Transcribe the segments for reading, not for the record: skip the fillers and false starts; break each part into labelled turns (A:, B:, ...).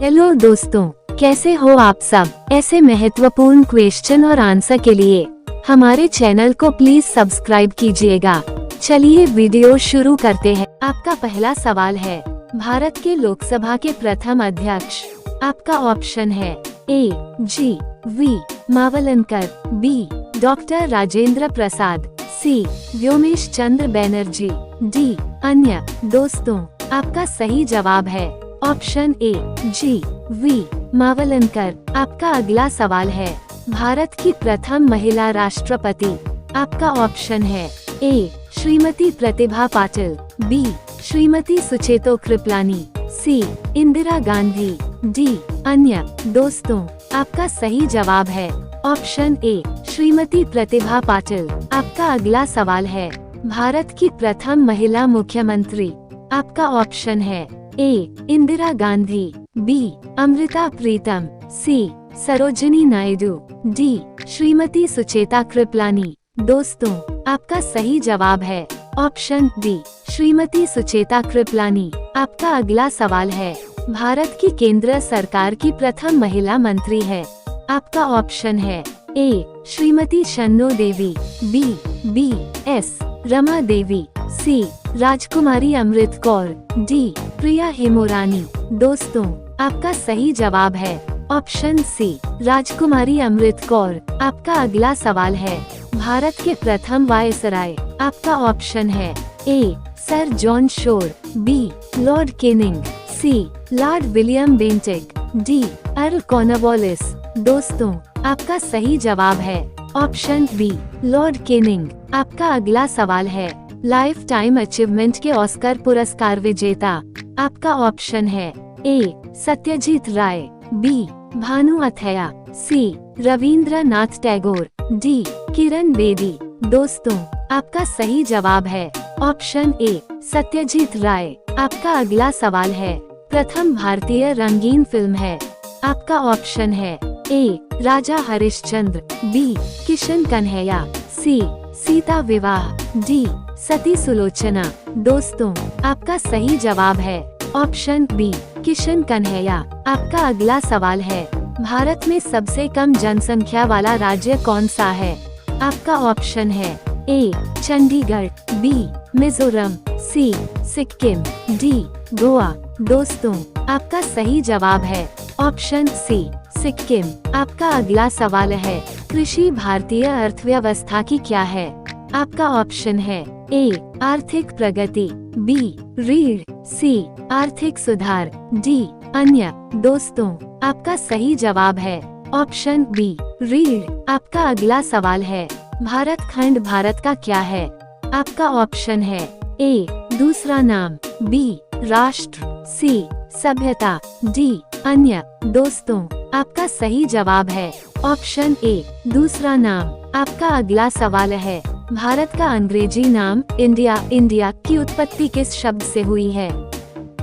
A: Hello दोस्तों, कैसे हो आप सब। ऐसे महत्वपूर्ण क्वेश्चन और आंसर के लिए हमारे चैनल को प्लीज सब्सक्राइब कीजिएगा। चलिए वीडियो शुरू करते हैं। आपका पहला सवाल है, भारत के लोकसभा के प्रथम अध्यक्ष। आपका ऑप्शन है A G V Mavalankar, B doctor Rajendra Prasad, C Vyomesh Chandra Banerjee, D अन्य। दोस्तों, आपका सही जवाब है option A G V Mavalankar. आपका अगला सवाल है, भारत की प्रथम महिला राष्ट्रपति। आपका ऑप्शन है ए श्रीमती प्रतिभा पाटिल, बी श्रीमती सुचेतो कृपलानी, सी इंदिरा गांधी, डी अन्य। दोस्तों, आपका सही जवाब है ऑप्शन ए श्रीमती प्रतिभा पाटिल। आपका अगला सवाल है, भारत की प्रथम महिला मुख्यमंत्री। आपका ऑप्शन है ए इंदिरा गांधी, बी अमृता प्रीतम, सी सरोजिनी नायडू, डी श्रीमती सुचेता कृपलानी। दोस्तों, आपका सही जवाब है ऑप्शन डी श्रीमती सुचेता कृपलानी। आपका अगला सवाल है, भारत की केंद्र सरकार की प्रथम महिला मंत्री है। आपका ऑप्शन है ए श्रीमती शन्नो देवी, बी एस रमा देवी, सी राजकुमारी अमृत कौर, डी प्रिया हेमोरानी। दोस्तों, आपका सही जवाब है ऑप्शन सी राजकुमारी अमृत कौर। आपका अगला सवाल है, भारत के प्रथम वायसराय। आपका ऑप्शन है A sir John Shore, B lord Canning, C lord William Bentinck, D earl Cornwallis. दोस्तों, आपका सही जवाब है ऑप्शन बी लॉर्ड केनिंग। आपका अगला सवाल है, लाइफ टाइम अचीवमेंट के ऑस्कर पुरस्कार विजेता। आपका ऑप्शन है ए सत्यजीत राय, बी भानु अथैया, सी रविंद्रनाथ टैगोर, डी किरण बेदी। दोस्तों, आपका सही जवाब है ऑप्शन ए सत्यजीत राय। आपका अगला सवाल है, प्रथम भारतीय रंगीन फिल्म है। आपका ऑप्शन है ए राजा हरिश्चंद्र, बी किशन कन्हैया, सी सीता विवाह, डी सती सुलोचना। दोस्तों, आपका सही जवाब है ऑप्शन बी किशन कन्हैया। आपका अगला सवाल है, भारत में सबसे कम जनसंख्या वाला राज्य कौन सा है। आपका ऑप्शन है ए चंडीगढ़, बी मिजोरम, सी सिक्किम, डी गोवा। दोस्तों, आपका सही जवाब है ऑप्शन सी सिक्किम। आपका अगला सवाल है, कृषि भारतीय अर्थव्यवस्था की क्या है। आपका ऑप्शन है ए आर्थिक प्रगति, बी रीढ़, सी आर्थिक सुधार, डी अन्य। दोस्तों, आपका सही जवाब है ऑप्शन बी रीढ़। आपका अगला सवाल है, भारत खंड भारत का क्या है। आपका ऑप्शन है ए दूसरा नाम, बी राष्ट्र, सी सभ्यता, डी अन्य। दोस्तों, आपका सही जवाब है ऑप्शन ए दूसरा नाम। आपका अगला सवाल है, भारत का अंग्रेजी नाम इंडिया की उत्पत्ति किस शब्द से हुई है।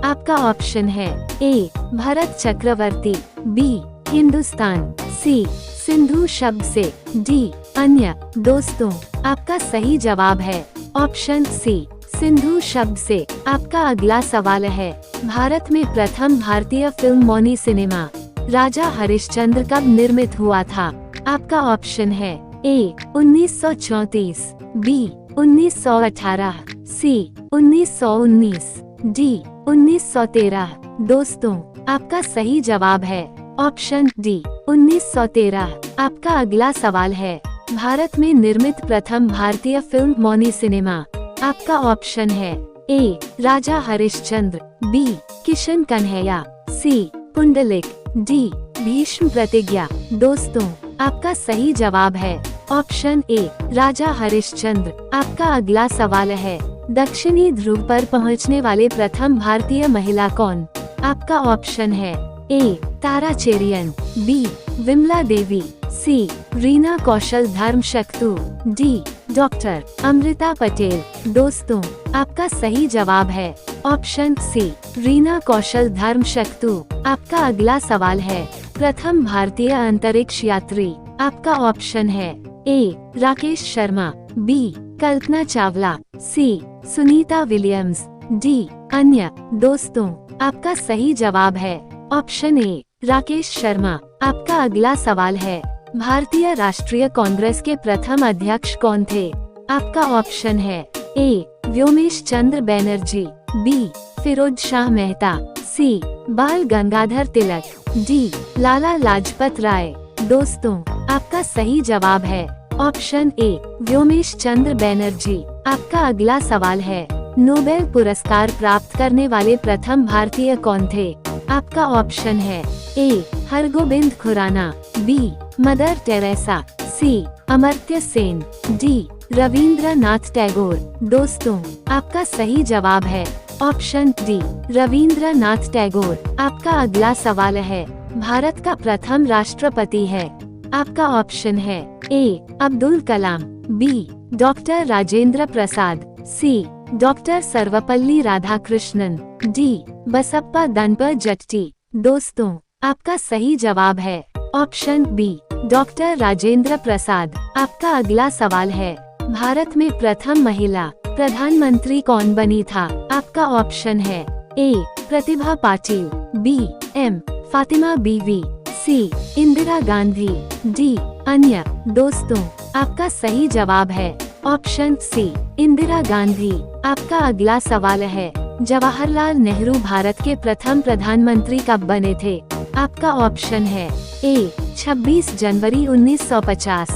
A: आपका ऑप्शन है ए भरत चक्रवर्ती, बी हिंदुस्तान, सी सिंधु शब्द से, डी अन्य। दोस्तों, आपका सही जवाब है ऑप्शन सी सिंधु शब्द से। आपका अगला सवाल है, भारत में प्रथम भारतीय फिल्म मौनी सिनेमा राजा हरिश्चंद्र कब निर्मित हुआ था। आपका ऑप्शन है ए 1934, बी 1918, सी 1919, डी 1913। दोस्तों, आपका सही जवाब है ऑप्शन डी 1913। आपका अगला सवाल है, भारत में निर्मित प्रथम भारतीय फिल्म मौनी सिनेमा। आपका ऑप्शन है ए राजा हरिश्चंद्र, बी किशन कन्हैया, सी पुंडलिक, डी भीष्म प्रतिज्ञा। दोस्तों, आपका सही जवाब है ऑप्शन ए राजा हरिश्चंद्र। आपका अगला सवाल है, दक्षिणी ध्रुव पर पहुंचने वाले प्रथम भारतीय महिला कौन। आपका ऑप्शन है ए तारा चेरियन, बी विमला देवी, सी रीना कौशल धर्मशक्तु, डी डॉक्टर अमृता पटेल। दोस्तों, आपका सही जवाब है ऑप्शन सी रीना कौशल धर्मशक्तु। आपका अगला सवाल है, प्रथम भारतीय अंतरिक्ष यात्री। आपका ऑप्शन है ए राकेश शर्मा, बी कल्पना चावला, सी सुनीता विलियम्स, डी अन्य। दोस्तों, आपका सही जवाब है ऑप्शन ए राकेश शर्मा। आपका अगला सवाल है, भारतीय राष्ट्रीय कांग्रेस के प्रथम अध्यक्ष कौन थे? आपका ऑप्शन है ए व्योमेश चंद्र बैनर्जी, बी फिरोज शाह मेहता, सी बाल गंगाधर तिलक, डी लाला लाजपत राय। दोस्तों, आपका सही जवाब है ऑप्शन ए व्योमेश चंद्र बैनर्जी। आपका अगला सवाल है, नोबेल पुरस्कार प्राप्त करने वाले प्रथम भारतीय कौन थे? आपका ऑप्शन है A Hargobind Khorana, B mother Teresa, C Amartya Sen, D Rabindranath Tagore. दोस्तों, आपका सही जवाब है ऑप्शन डी रविंद्रनाथ टैगोर। आपका अगला सवाल है, भारत का प्रथम राष्ट्रपति है? आपका ऑप्शन है ए अब्दुल कलाम, बी डॉक्टर राजेंद्र प्रसाद, सी डॉक्टर सर्वपल्ली राधाकृष्णन, डी बसप्पा दनप जट्टी। दोस्तों, आपका सही जवाब है ऑप्शन बी डॉक्टर राजेंद्र प्रसाद। आपका अगला सवाल है, भारत में प्रथम महिला प्रधानमंत्री कौन बनी था? आपका ऑप्शन है ए प्रतिभा पाटिल, बी एम फातिमा बीवी, सी इंदिरा गांधी, डी अन्य। दोस्तों, आपका सही जवाब है ऑप्शन सी इंदिरा गांधी। आपका अगला सवाल है, जवाहरलाल नेहरू भारत के प्रथम प्रधानमंत्री कब बने थे? आपका ऑप्शन है ए 26 जनवरी 1950,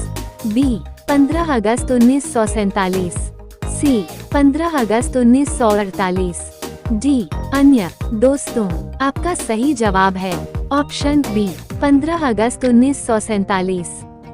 A: बी 15 अगस्त 1947, सी 15 अगस्त 1948, डी अन्य। दोस्तों, आपका सही जवाब है ऑप्शन बी 15 अगस्त 1947।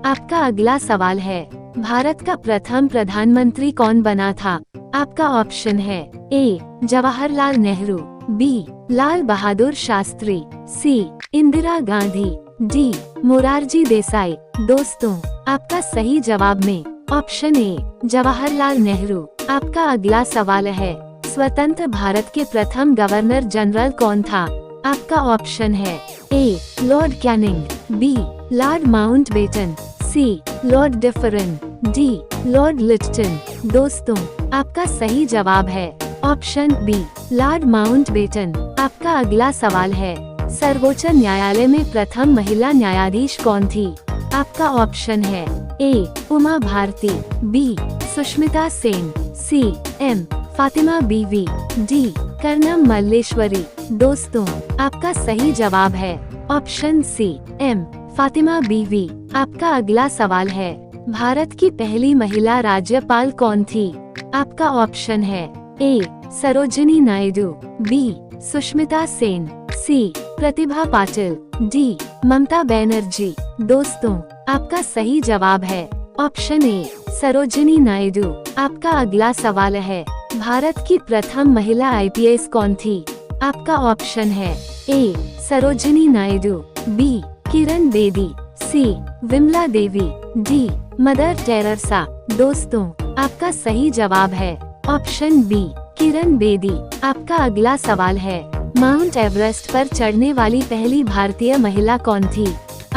A: आपका अगला सवाल है, भारत का प्रथम प्रधानमंत्री कौन बना था? आपका ऑप्शन है ए जवाहरलाल नेहरू, बी लाल बहादुर शास्त्री, सी इंदिरा गांधी, डी मोरारजी देसाई। दोस्तों, आपका सही जवाब में ऑप्शन ए जवाहरलाल नेहरू। आपका अगला सवाल है, स्वतंत्र भारत के प्रथम गवर्नर जनरल कौन था? आपका ऑप्शन है A lord Canning, B lord Mountbatten, C lord Dufferin, D lord Lytton. दोस्तों, आपका सही जवाब है ऑप्शन बी लॉर्ड माउंटबेटन। आपका अगला सवाल है, सर्वोच्च न्यायालय में प्रथम महिला न्यायाधीश कौन थी? आपका ऑप्शन है A Uma Bharti, B Sushmita Sen, C M Fathima Beevi, D Karnam Malleswari. दोस्तों, आपका सही जवाब है ऑप्शन सी एम फातिमा बीवी। आपका अगला सवाल है, भारत की पहली महिला राज्यपाल कौन थी? आपका ऑप्शन है ए सरोजिनी नायडू, बी सुष्मिता सेन, सी प्रतिभा पाटिल, डी ममता बनर्जी। दोस्तों, आपका सही जवाब है ऑप्शन ए सरोजिनी नायडू। आपका अगला सवाल है, भारत की प्रथम महिला IPS कौन थी? आपका ऑप्शन है ए सरोजिनी नायडू, बी किरण बेदी, सी Vimla Devi, D mother Teresa. दोस्तों, आपका सही जवाब है ऑप्शन बी किरण बेदी। आपका अगला सवाल है, माउंट एवरेस्ट पर चढ़ने वाली पहली भारतीय महिला कौन थी?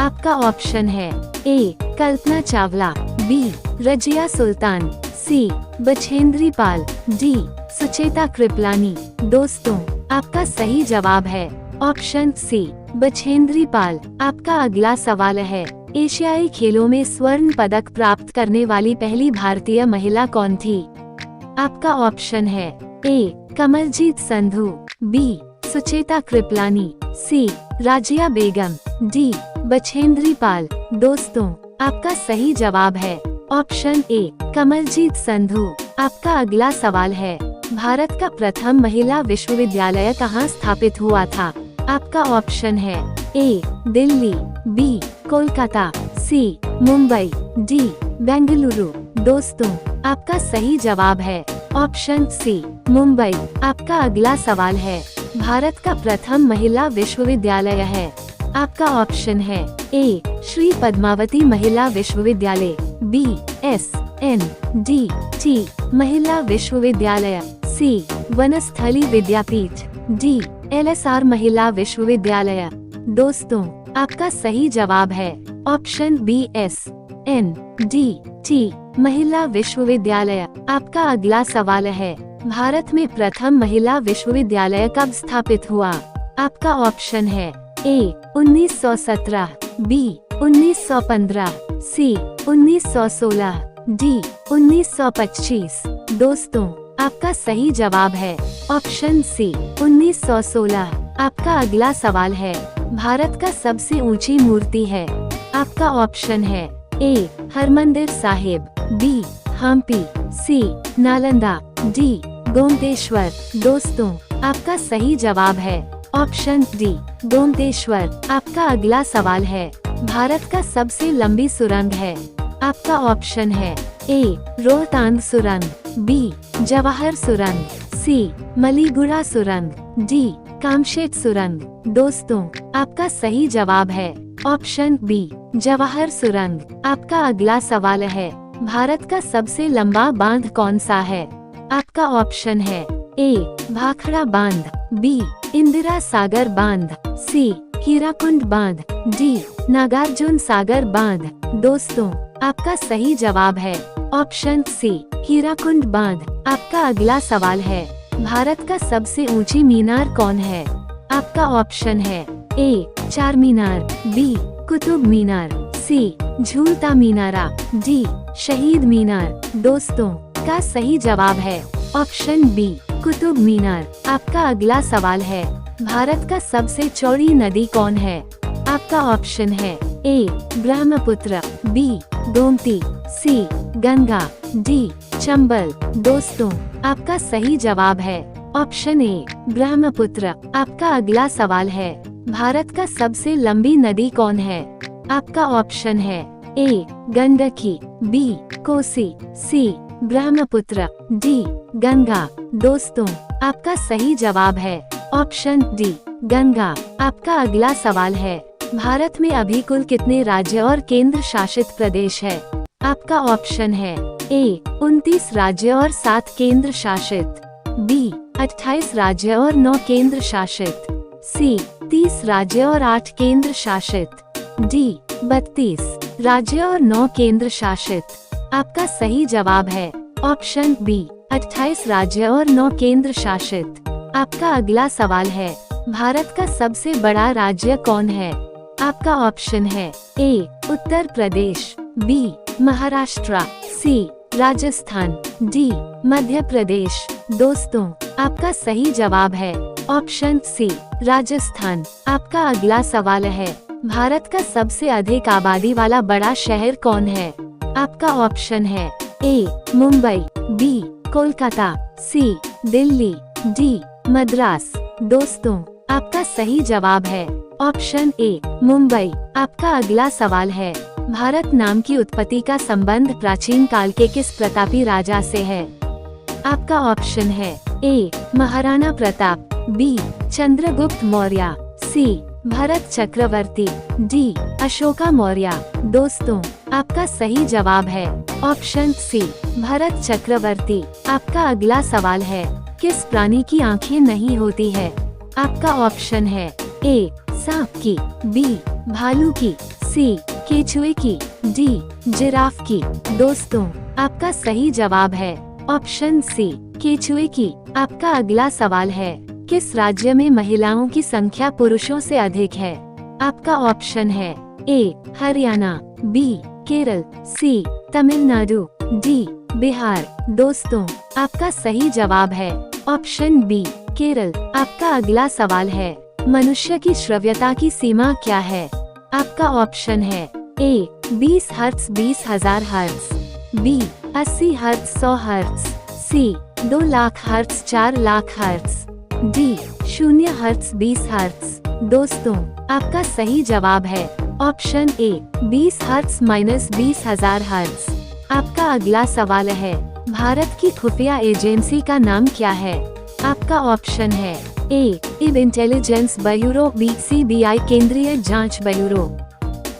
A: आपका ऑप्शन है ए कल्पना चावला, बी रजिया सुल्तान, सी बछेंद्री पाल, डी सुचेता कृपलानी। दोस्तों, आपका सही जवाब है ऑप्शन सी बछेंद्री पाल। आपका अगला सवाल है, एशियाई खेलों में स्वर्ण पदक प्राप्त करने वाली पहली भारतीय महिला कौन थी? आपका ऑप्शन है ए कमलजीत संधू, बी सुचेता कृपलानी, सी राजिया बेगम, डी बछेंद्री पाल। दोस्तों, आपका सही जवाब है ऑप्शन ए कमलजीत संधू। आपका अगला सवाल है, भारत का प्रथम महिला विश्वविद्यालय कहाँ स्थापित हुआ था? आपका ऑप्शन है ए दिल्ली, बी कोलकाता, सी मुंबई, डी बेंगलुरु। दोस्तों, आपका सही जवाब है ऑप्शन सी मुंबई। आपका अगला सवाल है, भारत का प्रथम महिला विश्वविद्यालय है? आपका ऑप्शन है ए श्री पद्मावती महिला विश्वविद्यालय, बी SNDT महिला विश्वविद्यालय, सी वनस्थली विद्यापीठ, डी LSR महिला विश्वविद्यालय। दोस्तों, आपका सही जवाब है ऑप्शन बी SNDT महिला विश्वविद्यालय। आपका अगला सवाल है, भारत में प्रथम महिला विश्वविद्यालय कब स्थापित हुआ? आपका ऑप्शन है ए 1917, बी 1915, सी 1916, डी 1925। दोस्तों, आपका सही जवाब है ऑप्शन सी 1916। आपका अगला सवाल है, भारत का सबसे ऊंची मूर्ति है। आपका ऑप्शन है ए हरमंदिर साहिब, बी हम्पी, सी नालंदा, डी गोमतेश्वर। दोस्तों, आपका सही जवाब है ऑप्शन डी गोमतेश्वर। आपका अगला सवाल है, भारत का सबसे लंबी सुरंग है। आपका ऑप्शन है ए रोहतांग सुरंग, बी जवाहर सुरंग, सी मलीगुड़ा सुरंग, डी कामशेट सुरंग। दोस्तों, आपका सही जवाब है ऑप्शन बी जवाहर सुरंग। आपका अगला सवाल है, भारत का सबसे लंबा बांध कौन सा है। आपका ऑप्शन है ए भाखड़ा बांध, बी इंदिरा सागर बांध, सी हीराकुंड बांध, डी नागार्जुन सागर बांध। दोस्तों, आपका सही जवाब है ऑप्शन सी हीराकुंड बांध। आपका अगला सवाल है, भारत का सबसे ऊंची मीनार कौन है। आपका ऑप्शन है ए चार मीनार, बी कुतुब मीनार, सी झूलता मीनारा, डी शहीद मीनार। दोस्तों, का सही जवाब है ऑप्शन बी कुतुब मीनार। आपका अगला सवाल है, भारत का सबसे चौड़ी नदी कौन है। आपका ऑप्शन है ए ब्रह्मपुत्र, बी गोमती, सी गंगा, डी चंबल। दोस्तों, आपका सही जवाब है ऑप्शन ए ब्रह्मपुत्र। आपका अगला सवाल है, भारत का सबसे लंबी नदी कौन है। आपका ऑप्शन है ए गंडकी, बी कोसी, सी ब्रह्मपुत्र, डी गंगा। दोस्तों, आपका सही जवाब है ऑप्शन डी गंगा। आपका अगला सवाल है, भारत में अभी कुल कितने राज्य और केंद्र शासित प्रदेश है। आपका ऑप्शन है ए 29 राज्य और 7 केंद्र शासित, बी 28 राज्य और 9 केंद्र शासित, सी 30 राज्य और 8 केंद्र शासित, डी 32 राज्य और 9 केंद्र शासित। आपका सही जवाब है ऑप्शन बी 28 राज्य और 9 केंद्र शासित। आपका अगला सवाल है, भारत का सबसे बड़ा राज्य कौन है। आपका ऑप्शन है ए उत्तर प्रदेश, बी महाराष्ट्र, सी राजस्थान, डी मध्य प्रदेश। दोस्तों, आपका सही जवाब है ऑप्शन सी राजस्थान। आपका अगला सवाल है, भारत का सबसे अधिक आबादी वाला बड़ा शहर कौन है। आपका ऑप्शन है ए मुंबई, बी कोलकाता, सी दिल्ली, डी मद्रास। दोस्तों, आपका सही जवाब है ऑप्शन ए मुंबई। आपका अगला सवाल है, भारत नाम की उत्पत्ति का संबंध प्राचीन काल के किस प्रतापी राजा से है। आपका ऑप्शन है ए महाराणा प्रताप, बी चंद्रगुप्त मौर्य, सी भरत चक्रवर्ती, डी अशोका मौर्य। दोस्तों, आपका सही जवाब है ऑप्शन सी भरत चक्रवर्ती। आपका अगला सवाल है, किस प्राणी की आंखें नहीं होती है। आपका ऑप्शन है ए सांप की, बी भालू की, सी केचुए की, डी जिराफ की। दोस्तों, आपका सही जवाब है ऑप्शन सी केचुए की। आपका अगला सवाल है, किस राज्य में महिलाओं की संख्या पुरुषों से अधिक है। आपका ऑप्शन है ए हरियाणा, बी केरल, सी तमिलनाडु, डी बिहार। दोस्तों, आपका सही जवाब है ऑप्शन बी केरल। आपका अगला सवाल है, मनुष्य की श्रव्यता की सीमा क्या है। आपका ऑप्शन है A 20 hertz 20,000 hertz, B 80 hertz 100 hertz, C 2 lakh hertz 4 lakh hertz, D 0 hertz 20 hertz. दोस्तों, आपका सही जवाब है ऑप्शन ए 20 हर्ट्ज -20,000 हर्ट्ज। आपका अगला सवाल है, भारत की खुफिया एजेंसी का नाम क्या है। आपका ऑप्शन है ए इब इंटेलिजेंस ब्यूरो, बी CBI केंद्रीय जांच ब्यूरो,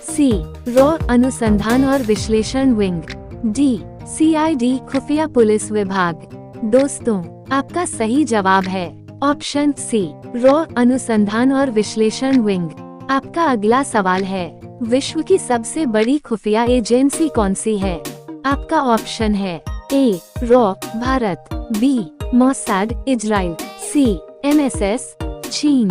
A: सी रॉ अनुसंधान और विश्लेषण विंग, डी CID खुफिया पुलिस विभाग। दोस्तों, आपका सही जवाब है ऑप्शन सी रॉ अनुसंधान और विश्लेषण विंग। आपका अगला सवाल है, विश्व की सबसे बड़ी खुफिया एजेंसी कौन सी है। आपका ऑप्शन है ए रॉ Bharat, B Mossad Israel, C MSS चीन,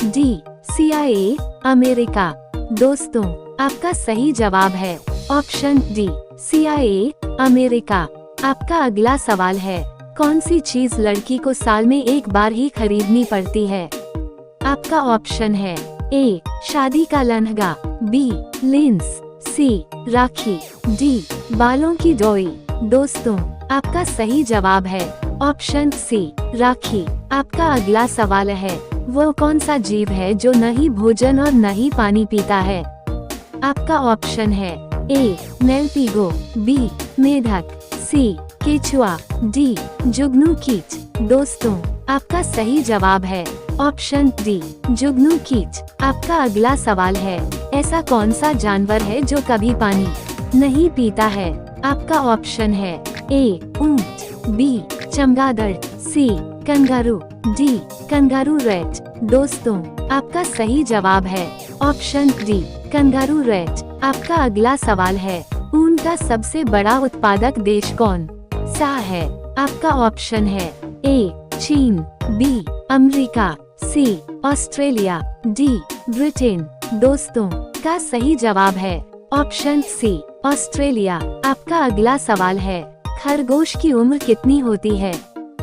A: डी CIA अमेरिका। दोस्तों, आपका सही जवाब है ऑप्शन डी CIA अमेरिका। आपका अगला सवाल है, कौन सी चीज लड़की को साल में एक बार ही खरीदनी पड़ती है? आपका ऑप्शन है ए शादी का लहंगा, बी लेंस, सी राखी, डी बालों की डोरी। दोस्तों, आपका सही जवाब है ऑप्शन सी राखी। आपका अगला सवाल है, वो कौन सा जीव है जो न ही भोजन और न ही पानी पीता है? आपका ऑप्शन है ए नेलपिगो, बी मेढक, सी केचुआ, डी जुगनू कीच। दोस्तों, आपका सही जवाब है ऑप्शन डी जुगनू कीच। आपका अगला सवाल है, ऐसा कौन सा जानवर है जो कभी पानी नहीं पीता है? आपका ऑप्शन है ए ऊंट, बी चमगादड़, सी कंगारू, डी कंगारू रैट। दोस्तों, आपका सही जवाब है ऑप्शन डी कंगारू रैट। आपका अगला सवाल है, ऊन का सबसे बड़ा उत्पादक देश कौन सा है? आपका ऑप्शन है ए चीन, बी अमेरिका, सी ऑस्ट्रेलिया, डी ब्रिटेन। दोस्तों, का सही जवाब है ऑप्शन सी ऑस्ट्रेलिया। आपका अगला सवाल है, खरगोश की उम्र कितनी होती है?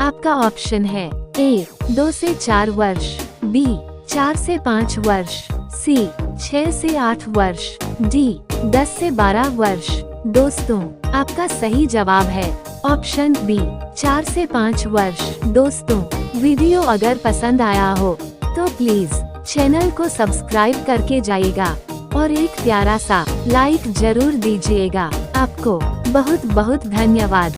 A: आपका ऑप्शन है ए 2 से 4 वर्ष, बी 4 से 5 वर्ष, सी 6 से 8 वर्ष, डी 10 से 12 वर्ष। दोस्तों, आपका सही जवाब है ऑप्शन बी 4 से 5 वर्ष। दोस्तों, वीडियो अगर पसंद आया हो तो प्लीज चैनल को सब्सक्राइब करके जाइएगा और एक प्यारा सा लाइक जरूर दीजिएगा। आपको बहुत बहुत धन्यवाद।